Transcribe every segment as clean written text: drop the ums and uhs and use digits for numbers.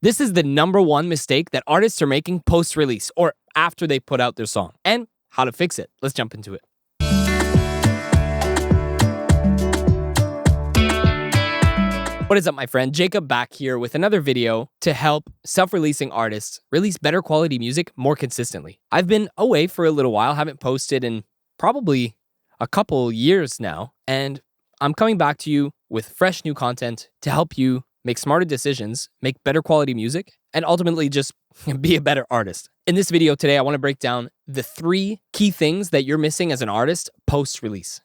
This is the number one mistake that artists are making post-release or after they put out their song, and how to fix it. Let's jump into it. What is up, my friend? Jacob back here with another video to help self-releasing artists release better quality music more consistently. I've been away for a little while, haven't posted in probably a couple years now, and I'm coming back to you with fresh new content to help you make smarter decisions, make better quality music, and ultimately just be a better artist. In this video today, I want to break down the 3 key things that you're missing as an artist post-release.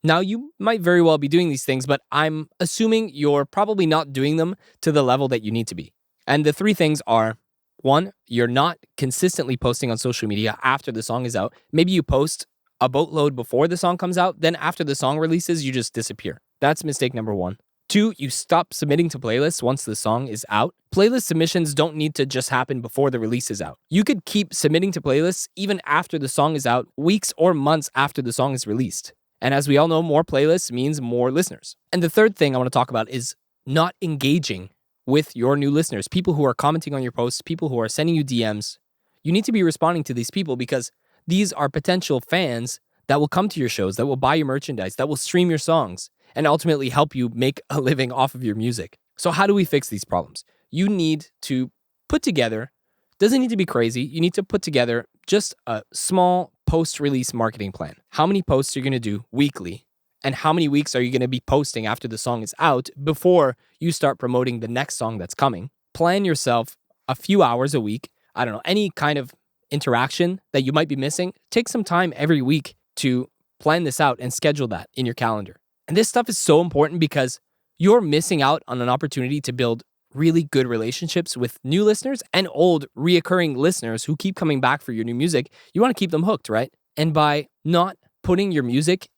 Now, you might very well be doing these things, but I'm assuming you're probably not doing them to the level that you need to be. And the 3 things are, 1, you're not consistently posting on social media after the song is out. Maybe you post a boatload before the song comes out, then after the song releases, you just disappear. That's mistake number 1. 2, you stop submitting to playlists once the song is out. Playlist submissions don't need to just happen before the release is out. You could keep submitting to playlists even after the song is out, weeks or months after the song is released. And as we all know, more playlists means more listeners. And the third thing I want to talk about is not engaging with your new listeners, people who are commenting on your posts, people who are sending you DMs. You need to be responding to these people because these are potential fans that will come to your shows, that will buy your merchandise, that will stream your songs, and ultimately help you make a living off of your music. So how do we fix these problems? You need to put together, doesn't need to be crazy, you need to put together just a small post-release marketing plan. How many posts are you going to do weekly? And how many weeks are you going to be posting after the song is out before you start promoting the next song that's coming? Plan yourself a few hours a week. I don't know, any kind of interaction that you might be missing. Take some time every week to plan this out and schedule that in your calendar. And this stuff is so important because you're missing out on an opportunity to build really good relationships with new listeners and old reoccurring listeners who keep coming back for your new music. You want to keep them hooked, right? And by not putting your music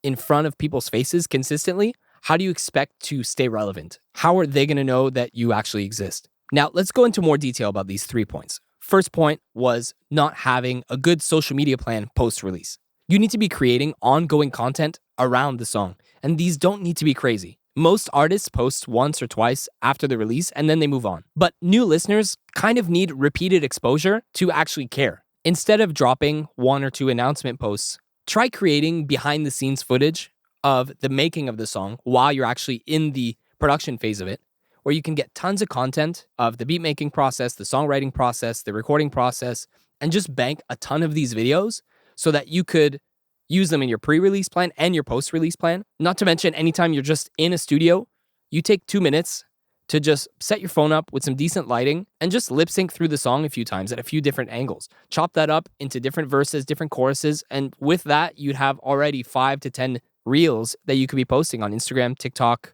in front of people's faces consistently, how do you expect to stay relevant? How are they going to know that you actually exist? Now, let's go into more detail about these 3 points. First point was not having a good social media plan post-release. You need to be creating ongoing content around the song, and these don't need to be crazy. Most artists post once or twice after the release and then they move on. But new listeners kind of need repeated exposure to actually care. Instead of dropping 1 or 2 announcement posts, try creating behind the scenes footage of the making of the song while you're actually in the production phase of it, where you can get tons of content of the beat making process, the songwriting process, the recording process, and just bank a ton of these videos so that you could use them in your pre-release plan and your post-release plan. Not to mention, anytime you're just in a studio, you take 2 minutes to just set your phone up with some decent lighting and just lip sync through the song a few times at a few different angles. Chop that up into different verses, different choruses, and with that, you'd have already 5 to 10 reels that you could be posting on Instagram, TikTok,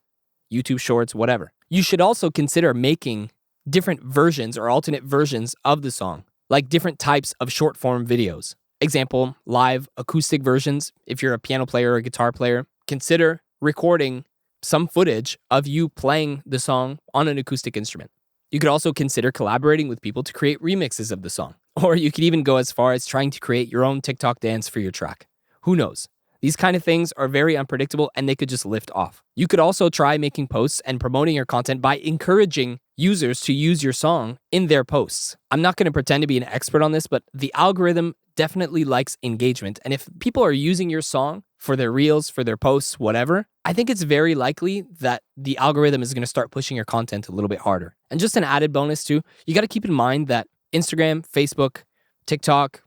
YouTube Shorts, whatever. You should also consider making different versions or alternate versions of the song, like different types of short form videos. Example, live acoustic versions. If you're a piano player or a guitar player, consider recording some footage of you playing the song on an acoustic instrument. You could also consider collaborating with people to create remixes of the song. Or you could even go as far as trying to create your own TikTok dance for your track. Who knows? These kind of things are very unpredictable and they could just lift off. You could also try making posts and promoting your content by encouraging users to use your song in their posts. I'm not going to pretend to be an expert on this, but the algorithm definitely likes engagement. And if people are using your song for their reels, for their posts, whatever, I think it's very likely that the algorithm is going to start pushing your content a little bit harder. And just an added bonus too, you got to keep in mind that Instagram, Facebook, TikTok,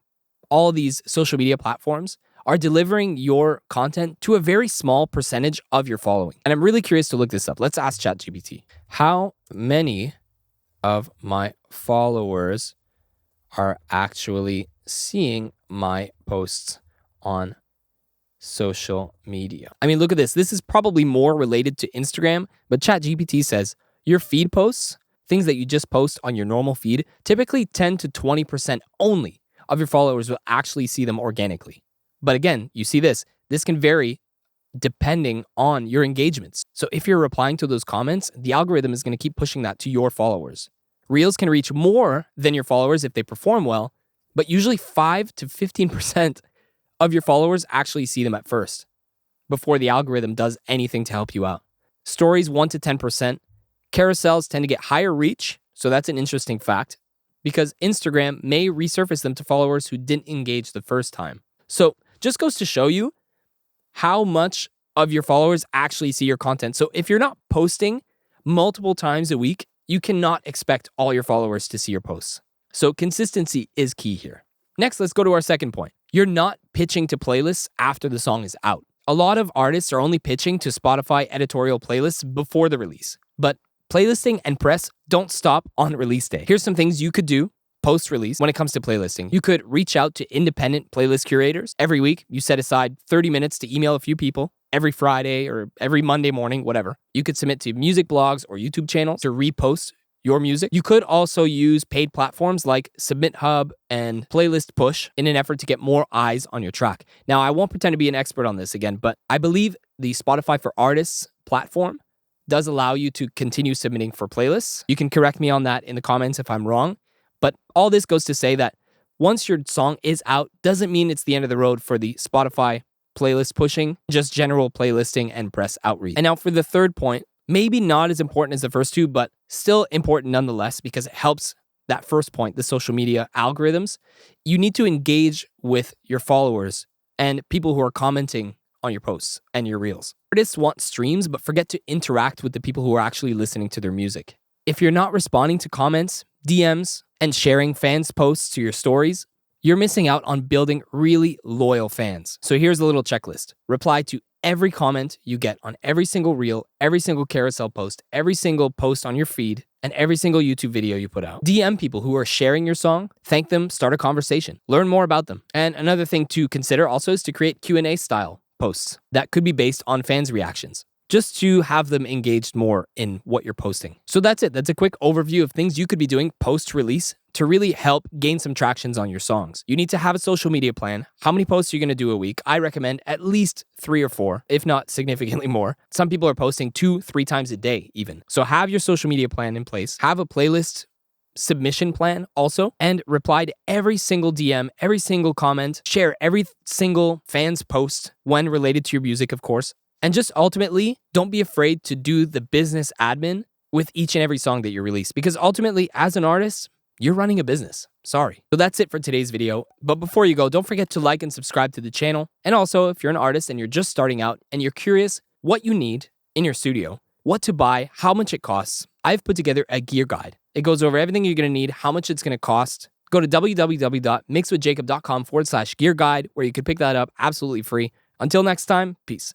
all these social media platforms are delivering your content to a very small percentage of your following. And I'm really curious to look this up. Let's ask ChatGPT. How many of my followers are actually seeing my posts on social media? I mean, look at this. This is probably more related to Instagram, but ChatGPT says your feed posts, things that you just post on your normal feed, typically 10 to 20% only of your followers will actually see them organically. But again, you see this can vary depending on your engagements. So if you're replying to those comments, the algorithm is going to keep pushing that to your followers. Reels can reach more than your followers if they perform well, but usually 5 to 15% of your followers actually see them at first before the algorithm does anything to help you out. Stories, 1 to 10%. Carousels tend to get higher reach, So that's an interesting fact because Instagram may resurface them to followers who didn't engage the first time. So just goes to show you how much of your followers actually see your content. So if you're not posting multiple times a week, you cannot expect all your followers to see your posts. So consistency is key here. Next, let's go to our second point. You're not pitching to playlists after the song is out. A lot of artists are only pitching to Spotify editorial playlists before the release. But playlisting and press don't stop on release day. Here's some things you could do post-release when it comes to playlisting. You could reach out to independent playlist curators. Every week, you set aside 30 minutes to email a few people. Every Friday or every Monday morning, whatever. You could submit to music blogs or YouTube channels to repost your music. You could also use paid platforms like Submit Hub and Playlist Push in an effort to get more eyes on your track. Now, I won't pretend to be an expert on this again, but I believe the Spotify for Artists platform does allow you to continue submitting for playlists. You can correct me on that in the comments if I'm wrong, but all this goes to say that once your song is out, doesn't mean it's the end of the road for the Spotify playlist pushing, just general playlisting and press outreach. And now for the third point, maybe not as important as the first two, but still important nonetheless because it helps that first point, the social media algorithms. You need to engage with your followers and people who are commenting on your posts and your reels. Artists want streams, but forget to interact with the people who are actually listening to their music. If you're not responding to comments, DMs, and sharing fans' posts to your stories, you're missing out on building really loyal fans. So here's a little checklist. Reply to every comment you get on every single reel, every single carousel post, every single post on your feed, and every single YouTube video you put out. DM people who are sharing your song, thank them, start a conversation, learn more about them. And another thing to consider also is to create Q&A style posts that could be based on fans' reactions, just to have them engaged more in what you're posting. So that's it. That's a quick overview of things you could be doing post-release to really help gain some tractions on your songs. You need to have a social media plan. How many posts are you going to do a week? I recommend at least 3 or 4, if not significantly more. Some people are posting 2-3 times a day even. So have your social media plan in place. Have a playlist submission plan also, and reply to every single DM, every single comment, share every single fan's post when related to your music, of course. And just ultimately, don't be afraid to do the business admin with each and every song that you release, because ultimately, as an artist, you're running a business. Sorry. So that's it for today's video. But before you go, don't forget to like and subscribe to the channel. And also, if you're an artist and you're just starting out and you're curious what you need in your studio, what to buy, how much it costs, I've put together a gear guide. It goes over everything you're going to need, how much it's going to cost. Go to www.mixwithjacob.com/gear guide, where you can pick that up absolutely free. Until next time, peace.